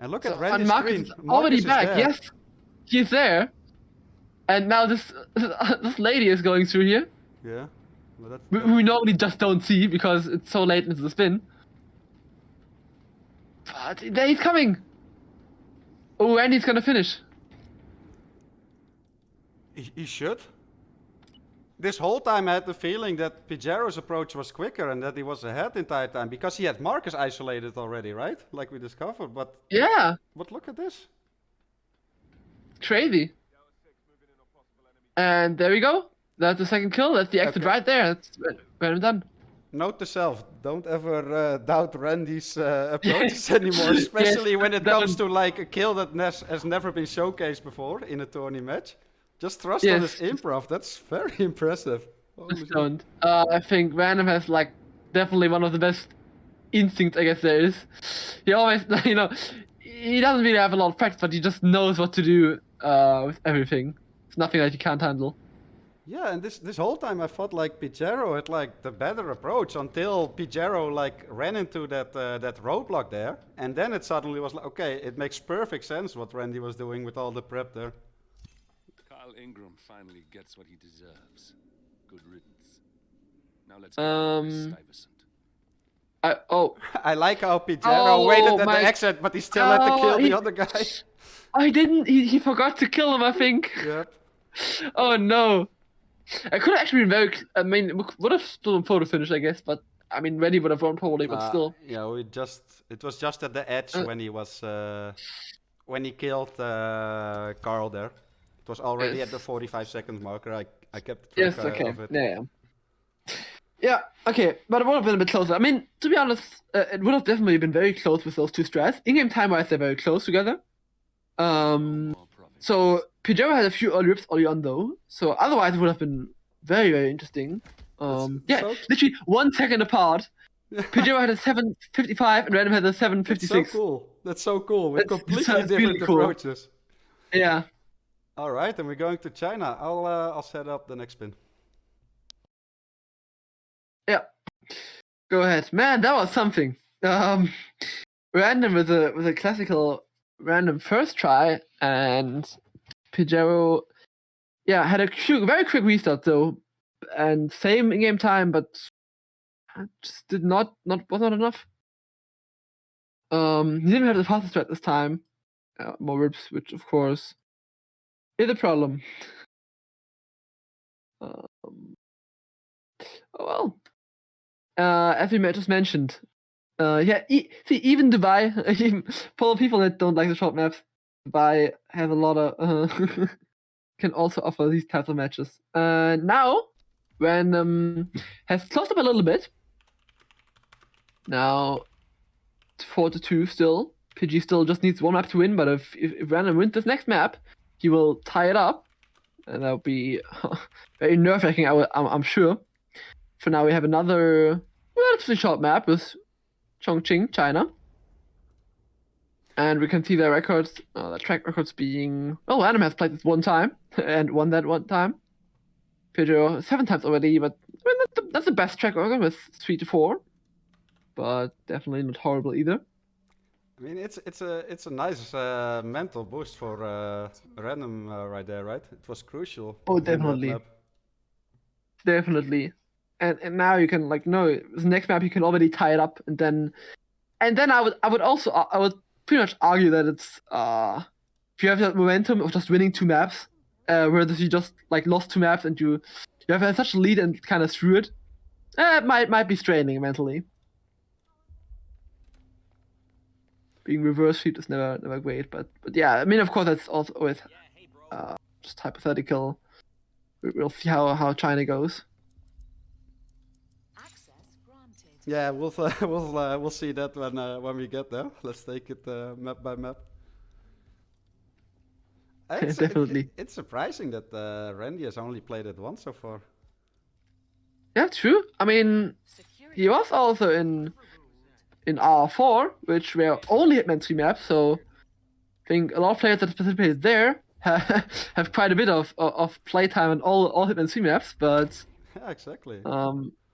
And look So, at Randy's and Marcus screen. is Marcus already is back. there. Yes, he's there. And now this lady is going through here. Yeah. Well, We normally just don't see because it's so late into the spin. But there he's coming. Oh, Randy's gonna finish. He should. This whole time I had the feeling that Pigero's approach was quicker and that he was ahead the entire time because he had Marcus isolated already, right? Like we discovered. But Yeah, look at this. crazy. And there we go. That's the second kill. That's the exit Okay. right there. That's Random done. Note to self: don't ever doubt Randy's approaches anymore, especially when it comes to like a kill that has never been showcased before in a tourney match. Just trust on his Yes. improv. That's very impressive. Holy shit. Don't. I think Random has like definitely one of the best instincts I guess there is. He always, he doesn't really have a lot of practice, but he just knows what to do with everything. It's nothing that he can't handle. Yeah, and this whole time I thought like Pigiero had like the better approach until Pigiero like ran into that roadblock there, and then it suddenly was like, okay, it makes perfect sense what Randy was doing with all the prep there. Kyle Ingram finally gets what he deserves. Good riddance. Now let's get on with Stuyvesant. I like how Pigiero waited at my- the exit, but he still had to kill the he- other guy. I didn't. He forgot to kill him, I think. Yep. Oh no. I could have actually been very. I mean, would have still been photo finish, I guess, but I mean, Randy would have won probably, but still. Yeah, it was just at the edge when he was when he killed Carl there. It was already Yes. at the 45 seconds marker. I kept track Yes. Okay. of it. Yeah. Yeah. Okay, but it would have been a bit closer. I mean, to be honest, it would have definitely been very close with those two strats. In-game time-wise, they're very close together. So Pigiero had a few early rips early on though, so otherwise it would have been very, very interesting. Yeah, so- literally 1 second apart. Pigiero had a 7:55 and Random had a 7:56. That's so cool. That's so cool. With That's completely really different cool. approaches. Yeah. All right, and we're going to China. I'll set up the next spin. Yeah. Go ahead. Man, that was something. Random with a classical Random first try, and Pigiero had a very quick restart though. And same in-game time, but just was not enough. He didn't have the fastest strat this time. More rips, which of course is a problem. Oh well. As we just mentioned, see, even Dubai, even for people that don't like the short maps, Dubai has a lot of can also offer these types of matches. Now, when has closed up a little bit. Now, 4-2 still. PG still just needs one map to win, but if Random wins this next map, he will tie it up, and that'll be very nerve-wracking. I'm sure. For now, we have another relatively short map with Chongqing, China. And we can see their records, the track records being... Oh, Adam has played this one time and won that one time. Pigiero 7 times already, but I mean, that's the best track record with 3-4. But definitely not horrible either. I mean, it's a nice mental boost for Random right there, right? It was crucial. Oh, in that definitely. map. Definitely. And now you can the next map you can already tie it up, and then I would pretty much argue that it's if you have that momentum of just winning 2 maps, whereas you just lost 2 maps and you have had such a lead and kind of threw it, it might be straining mentally. Being reverse sweep is never great, but yeah, I mean, of course that's also always just hypothetical. We'll see how China goes. Access granted. Yeah, we'll see that when we get there. Let's take it map by map. Definitely. It's surprising that Randy has only played it once so far. Yeah, true. I mean, he was also in R4, which were only Hitman 3 maps, so I think a lot of players that participated there have quite a bit of playtime on all Hitman 3 maps, but Yeah, exactly.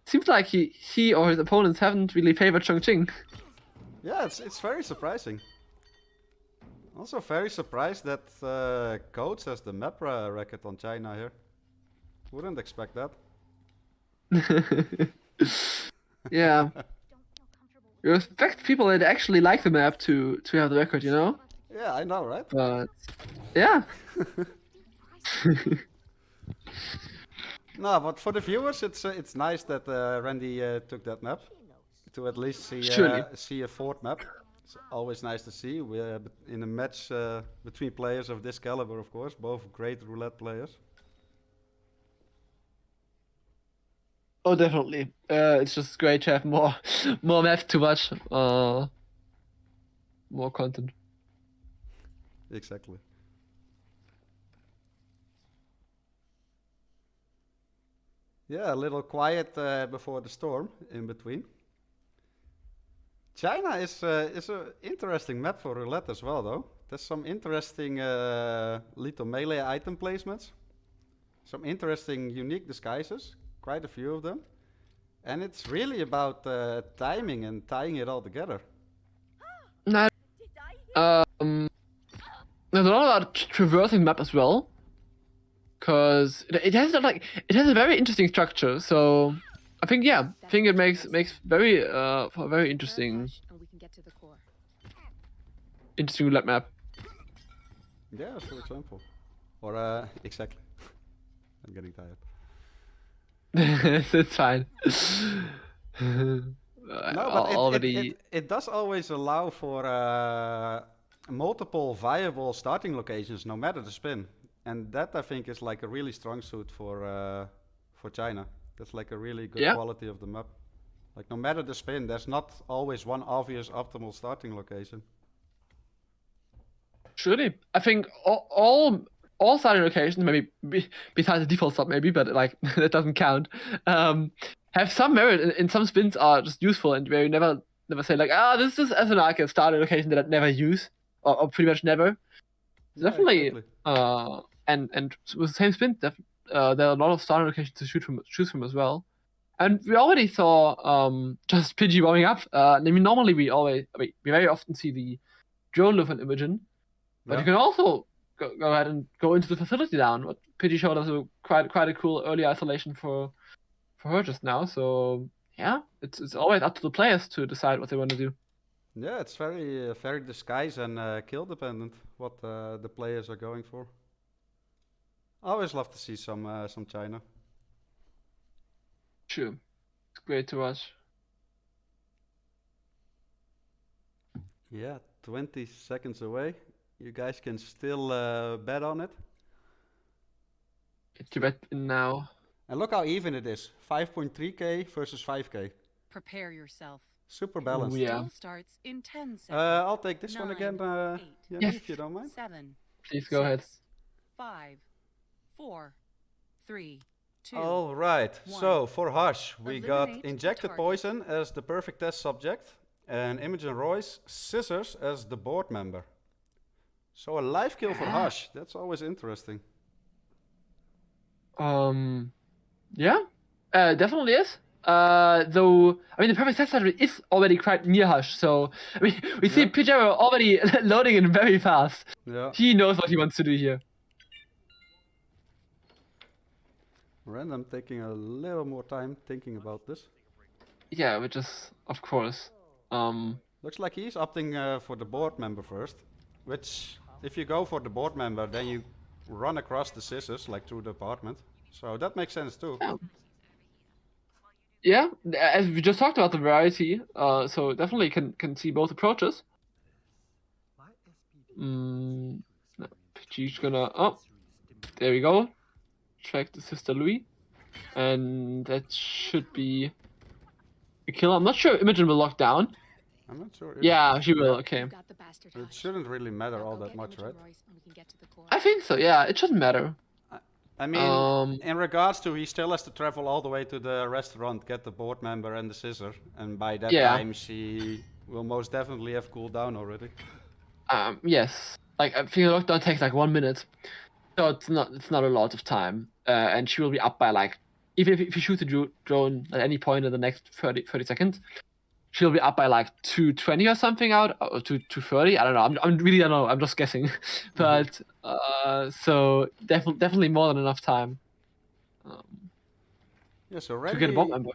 seems like he or his opponents haven't really favored Chongqing. Yeah, it's very surprising. Also very surprised that Coach has the map record on China here. Wouldn't expect that. Yeah. You expect people that actually like the map to have the record, you know? Yeah, I know, right? But yeah. No, but for the viewers, it's nice that Randy took that map to at least Surely. see a 4th map. It's always nice to see. We're in a match between players of this caliber, of course, both great roulette players. Oh, definitely. It's just great to have more maps to watch. More content. Exactly. Yeah, a little quiet before the storm in between. China is an interesting map for roulette as well, though. There's some interesting little melee item placements, some interesting unique disguises, quite a few of them, and it's really about timing and tying it all together. There's a lot about traversing map as well, because it has a very interesting structure. So I think it makes very for a very interesting And we can get to the core. roulette map. Yeah, for example, or exactly. I'm getting tired. It's fine. No, but it does always allow for multiple viable starting locations, no matter the spin, and that I think is like a really strong suit for China. That's like a really good quality of the map. Like no matter the spin, there's not always one obvious optimal starting location. Surely, I think all starting locations, maybe besides the default stop, maybe, but that doesn't count. Have some merit, and some spins are just useful, and where you never say this is as an arcade starting location that I'd never use, or pretty much never. Yeah, Definitely. exactly. And with the same spin, there are a lot of starting locations to choose from as well. And we already saw just Pidgey warming up. I mean, normally we very often see the drone lift on Imogen, but you can also go ahead and go into the facility down. What Pidgey showed us quite a cool early isolation for her just now. So yeah, it's always up to the players to decide what they want to do. Yeah, it's very disguise and kill dependent what the players are going for. I always love to see some China. True, it's great to watch. Yeah, 20 seconds away. You guys can still bet on it. Get your bet in now. And look how even it is. 5.3k versus 5k. Prepare yourself. Super Oh, balanced. yeah. Duel starts in 10 seconds. I'll take this one again, 9, Yannini, Yes. if you don't mind. 7, Please go ahead. 5, 4, 3, 2. All right. one. So for Hush, we got Eliminate the Injected target. Poison as the perfect test subject, and Imogen Royce Scissors as the board member. So a live kill for Hush. That's always interesting. Yeah, definitely is. Though, I mean, the perfect test strategy is already quite near Hush, so, I mean, we see Yeah. Pigiero already loading in very fast. Yeah. He knows what he wants to do here. Random taking a little more time thinking about this. Yeah, which is, of course, Looks like he's opting for the board member first, which if you go for the board member, then you run across the scissors like through the apartment. So that makes sense too. yeah, as we just talked about the variety, so definitely can see both approaches. No, Pidge's gonna, oh, there we go. Track the Sister Louis. And that should be a kill. I'm not sure if Imogen will lock down. I'm not sure. Yeah, she will, okay. Got the bastard It Hush. shouldn't really matter Now all go that get much, Imogen right? Royce and we can get to the core. I think so, yeah, it shouldn't matter. I mean, in regards to he still has to travel all the way to the restaurant, get the board member and the scissor, and by that Yeah. time she will most definitely have cooled down already. Yes. Like, I think the lockdown takes like 1 minute. So it's not a lot of time. And she will be up by like, even if you shoot the drone at any point in the next 30 seconds, she'll be up by like 220 or something out, or 230. I don't know. I'm really don't know. I'm just guessing. But so definitely more than enough time Yeah, so to get a bomb member.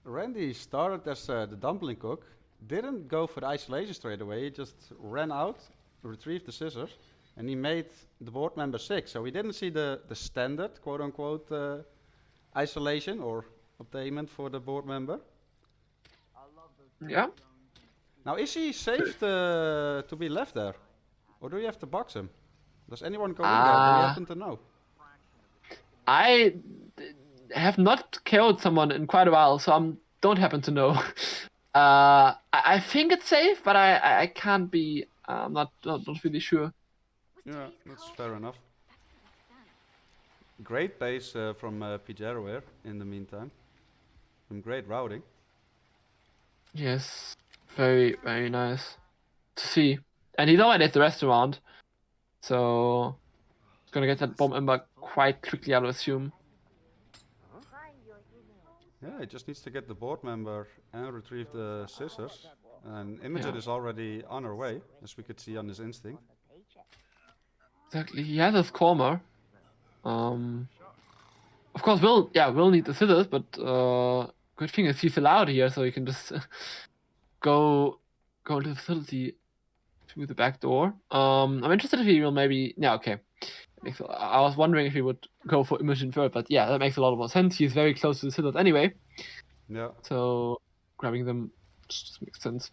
Randy started as the dumpling cook, didn't go for the isolation straight away, he just ran out, retrieved the scissors, and he made the board member 6. So we didn't see the standard, quote unquote, isolation or obtainment for the board member. Yeah. Now, is he safe to be left there? Or do you have to box him? Does anyone go in there? Do you happen to know? I have not killed someone in quite a while, so I don't happen to know. I think it's safe, but I can't be. I'm not really sure. Yeah, that's fair enough. Great pace from Pigiero here in the meantime. Some great routing. Yes, very nice to see. And he dominates the restaurant, so he's gonna get that bomb ember quite quickly, I would assume. Yeah, he just needs to get the board member and retrieve the scissors. And Imogen Yeah. is already on her way, as we could see on his instinct. Exactly, he has his Cormer. Of course, we'll need the scissors, but good thing is he's allowed here, so he can just go into the facility through the back door. I'm interested if he will maybe. Yeah, okay. I was wondering if he would go for Imogen first, but yeah, that makes a lot more sense. He's very close to the scissors anyway, Yeah. so grabbing them just makes sense.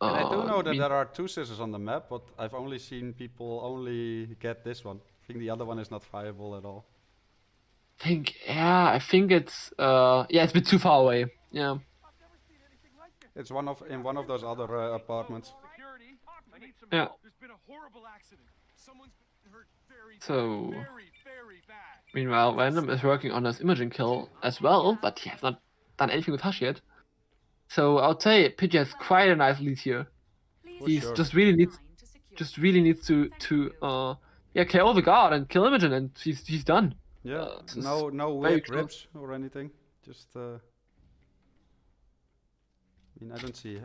And I do know that mean- there are 2 scissors on the map, but I've only seen people only get this one. I think the other one is not viable at all. I think it's it's a bit too far away. Yeah. It's in one of those other apartments. Security, I need some Yeah. help. There's been a horrible accident. Someone's been hurt very, So- very bad. Meanwhile, Random is working on his Imogen kill as well, but he has not done anything with Hush yet. So I would say Pidgey has quite a nice lead here. He's sure. just really needs to KO the guard and kill Imogen, and he's done. Yeah, this is no very weird close. rips or anything. Just, I mean, I don't see.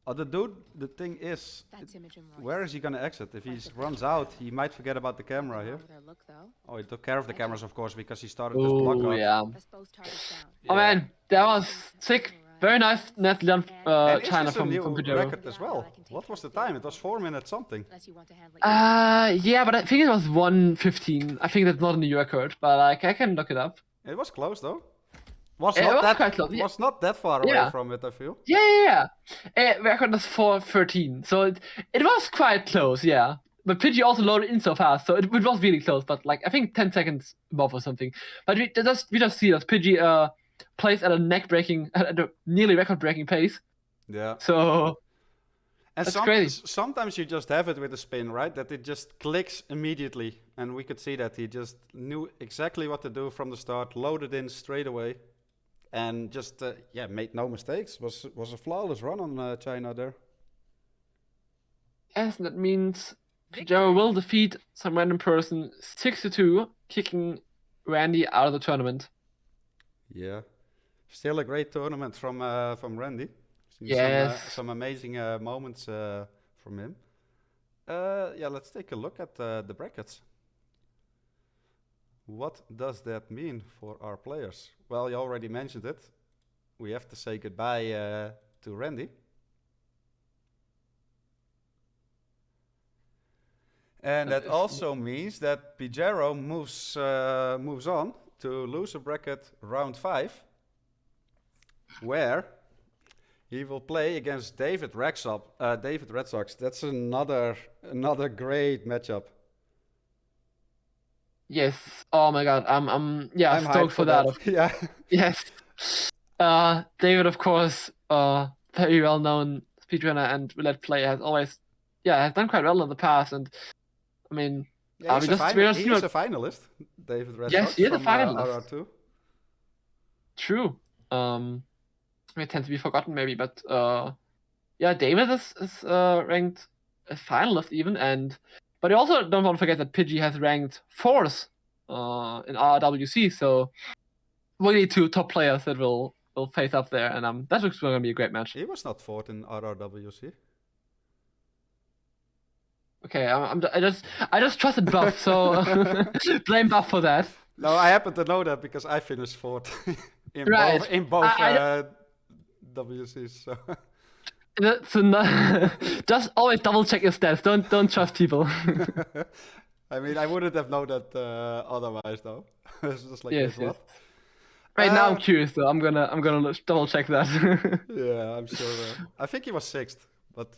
The thing is, That's Imogen Royce. where is he gonna exit? If he runs out, he might forget about the camera here. Wrong with their look, though. Oh, he took care of the cameras, of course, because he started this block Oh guard. yeah. Press both targets down. Oh man, that was sick. Very nice, nicely done, And is China this a from new Pigiero. record as well? What was the time? It was 4 minutes something. Unless you want to handle it. Yeah, but I think it was 1:15. I think that's not a new record, but like I can look it up. It was close though. Was It not was that quite close, yeah. was not that far away Yeah. from it, I feel. Yeah. Record was 4:13, so it was quite close, yeah. But Pidgey also loaded in so fast, so it was really close. But like I think 10 seconds above or something. But we just see that Pidgey plays at a at a nearly record-breaking pace. Yeah. So And that's crazy. sometimes you just have it with a spin, right? That it just clicks immediately. And we could see that he just knew exactly what to do from the start, loaded in straight away, and just, made no mistakes. Was a flawless run on China there. Yes, that means Pigiero will defeat some random person 6-2, kicking Randy out of the tournament. Yeah. Still a great tournament from Randy. Seen Yes. some amazing moments from him. Let's take a look at the brackets. What does that mean for our players? Well, you already mentioned it. We have to say goodbye to Randy. And that also means that Pigiero moves on to loser bracket round 5, where he will play against David Red Sox. That's another great matchup. Yes. Oh my god. I'm I'm stoked hyped for that. Yeah. Yes. David, of course, very well known speedrunner and roulette player, has done quite well in the past. And I mean, He's a finalist, David Red Yes, Sox he is a from finalist. RR2. True. It tends to be forgotten maybe, but David is ranked a finalist even, but you also don't want to forget that Pidgey has ranked 4th in RWC, so really 2 top players that will face up there, and that looks going to be a great match. He was not 4th in RRWC. Okay, I just trusted Buff, so blame Buff for that. No, I happen to know that because I finished 4th in Right. both WCs. So. So just always double check your stats. Don't trust people. I mean, I wouldn't have known that otherwise, though. It's just like Yes, this, what? Right now I'm curious, though. I'm gonna double check that. Yeah, I'm sure. I think he was 6th, but